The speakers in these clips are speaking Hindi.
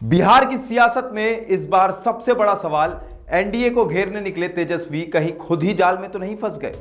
बिहार की सियासत में इस बार सबसे बड़ा सवाल, एनडीए को घेरने निकले तेजस्वी कहीं खुद ही जाल में तो नहीं फंस गए।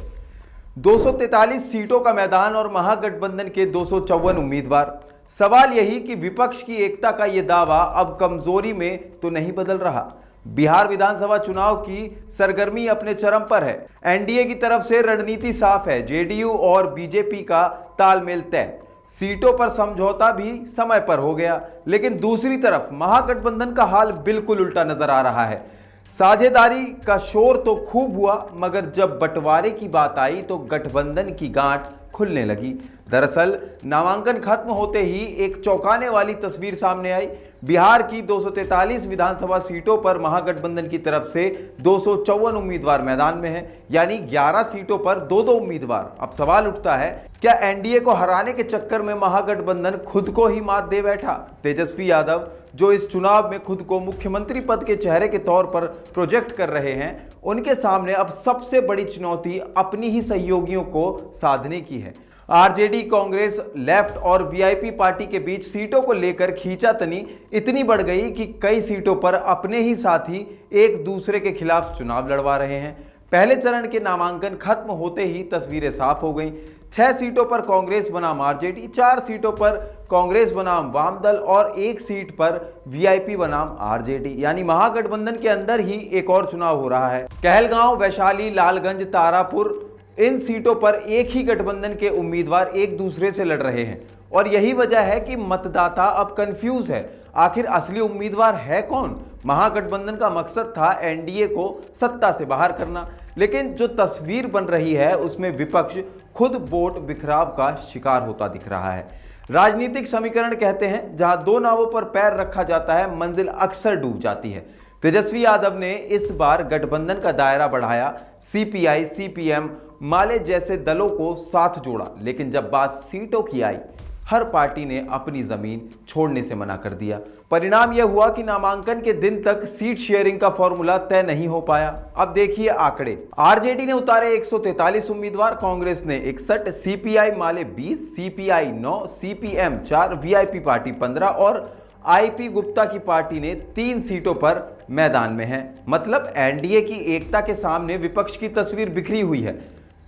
243 सीटों का मैदान और महागठबंधन के 254 उम्मीदवार। सवाल यही कि विपक्ष की एकता का यह दावा अब कमजोरी में तो नहीं बदल रहा। बिहार विधानसभा चुनाव की सरगर्मी अपने चरम पर है। एनडीए की तरफ से रणनीति साफ है, जेडीयू और बीजेपी का तालमेल तय, सीटों पर समझौता भी समय पर हो गया। लेकिन दूसरी तरफ महागठबंधन का हाल बिल्कुल उल्टा नजर आ रहा है। साझेदारी का शोर तो खूब हुआ, मगर जब बंटवारे की बात आई तो गठबंधन की गांठ खुलने लगी। दरअसल नामांकन खत्म होते ही एक चौंकाने वाली तस्वीर सामने आई। बिहार की 243 विधानसभा सीटों पर महागठबंधन की तरफ से 254 उम्मीदवार मैदान में हैं, यानी 11 सीटों पर दो उम्मीदवार। अब सवाल उठता है, क्या एनडीए को हराने के चक्कर में महागठबंधन खुद को ही मात दे बैठा? तेजस्वी यादव, जो इस चुनाव में खुद को मुख्यमंत्री पद के चेहरे के तौर पर प्रोजेक्ट कर रहे हैं, उनके सामने अब सबसे बड़ी चुनौती अपनी ही सहयोगियों को साधने की है। आरजेडी, कांग्रेस, लेफ्ट और वीआईपी पार्टी के बीच सीटों को लेकर खींचातानी इतनी बढ़ गई कि कई सीटों पर अपने ही साथी एक दूसरे के खिलाफ चुनाव लड़वा रहे हैं। पहले चरण के नामांकन खत्म होते ही तस्वीरें साफ हो गईं। 6 सीटों पर कांग्रेस बनाम आरजेडी, 4 सीटों पर कांग्रेस बनाम वामदल और 1 सीट पर वीआईपी बनाम आरजेडी, यानी महागठबंधन के अंदर ही एक और चुनाव हो रहा है। कहलगांव, वैशाली, लालगंज, तारापुर, इन सीटों पर एक ही गठबंधन के उम्मीदवार एक दूसरे से लड़ रहे हैं और यही वजह है कि मतदाता अब कंफ्यूज है। आखिर असली उम्मीदवार है कौन? महागठबंधन का मकसद था एनडीए को सत्ता से बाहर करना, लेकिन जो तस्वीर बन रही है उसमें विपक्ष खुद वोट बिखराव का शिकार होता दिख रहा है। राजनीतिक समीकरण कहते हैं, जहां 2 नावों पर पैर रखा जाता है, मंजिल अक्सर डूब जाती है। तेजस्वी यादव ने इस बार गठबंधन का दायरा बढ़ाया, सीपीआई, सीपीएम, माले जैसे दलों को साथ जोड़ा, लेकिन जब बात सीटों की आई, हर पार्टी ने अपनी जमीन छोड़ने से मना कर दिया। परिणाम यह हुआ कि नामांकन के दिन तक सीट शेयरिंग का फॉर्मूला तय नहीं हो पाया। अब देखिए आंकड़े। आरजेडी ने उतारे 143 उम्मीदवार, कांग्रेस ने 61, सीपीआई माले 20, सीपीआई 9, सीपीएम 4, वीआईपी पार्टी 15 और आईपी गुप्ता की पार्टी ने 3 सीटों पर मैदान में है। मतलब एनडीए की एकता के सामने विपक्ष की तस्वीर बिखरी हुई है।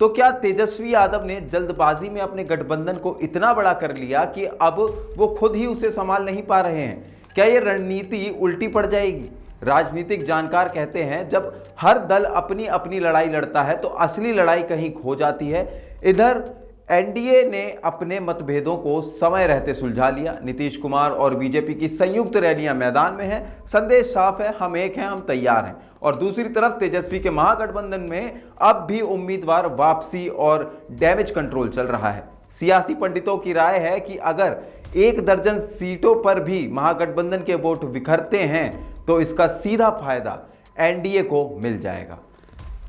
तो क्या तेजस्वी यादव ने जल्दबाजी में अपने गठबंधन को इतना बड़ा कर लिया कि अब वो खुद ही उसे संभाल नहीं पा रहे हैं? क्या ये रणनीति उल्टी पड़ जाएगी? राजनीतिक जानकार कहते हैं, जब हर दल अपनी अपनी लड़ाई लड़ता है तो असली लड़ाई कहीं खो जाती है। इधर एनडीए ने अपने मतभेदों को समय रहते सुलझा लिया। नीतीश कुमार और बीजेपी की संयुक्त रैलियां मैदान में हैं। संदेश साफ है, हम एक हैं, हम तैयार हैं। और दूसरी तरफ तेजस्वी के महागठबंधन में अब भी उम्मीदवार वापसी और डैमेज कंट्रोल चल रहा है। सियासी पंडितों की राय है कि अगर 1 दर्जन सीटों पर भी महागठबंधन के वोट बिखरते हैं तो इसका सीधा फायदा एनडीए को मिल जाएगा।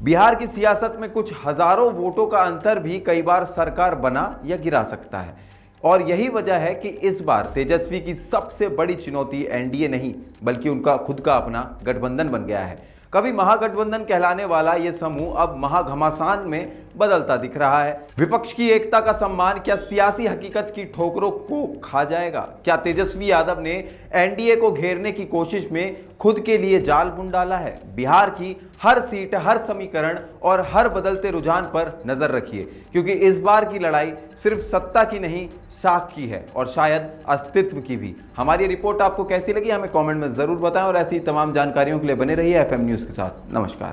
बिहार की सियासत में कुछ हजारों वोटों का अंतर भी कई बार सरकार बना या गिरा सकता है, और यही वजह है कि इस बार तेजस्वी की सबसे बड़ी चुनौती एनडीए नहीं, बल्कि उनका खुद का अपना गठबंधन बन गया है। कभी महागठबंधन कहलाने वाला यह समूह अब महाघमासान में बदलता दिख रहा है। विपक्ष की एकता का सम्मान क्या सियासी हकीकत की ठोकरों को खा जाएगा? क्या तेजस्वी यादव ने एनडीए को घेरने की कोशिश में खुद के लिए जाल बुन डाला है? बिहार की हर सीट, हर समीकरण और हर बदलते रुझान पर नजर रखिए, क्योंकि इस बार की लड़ाई सिर्फ सत्ता की नहीं, साख की है और शायद अस्तित्व की भी। हमारी रिपोर्ट आपको कैसी लगी हमें कमेंट में जरूर बताएं और ऐसी तमाम जानकारियों के लिए बने रहिए एफएम न्यूज के साथ। नमस्कार।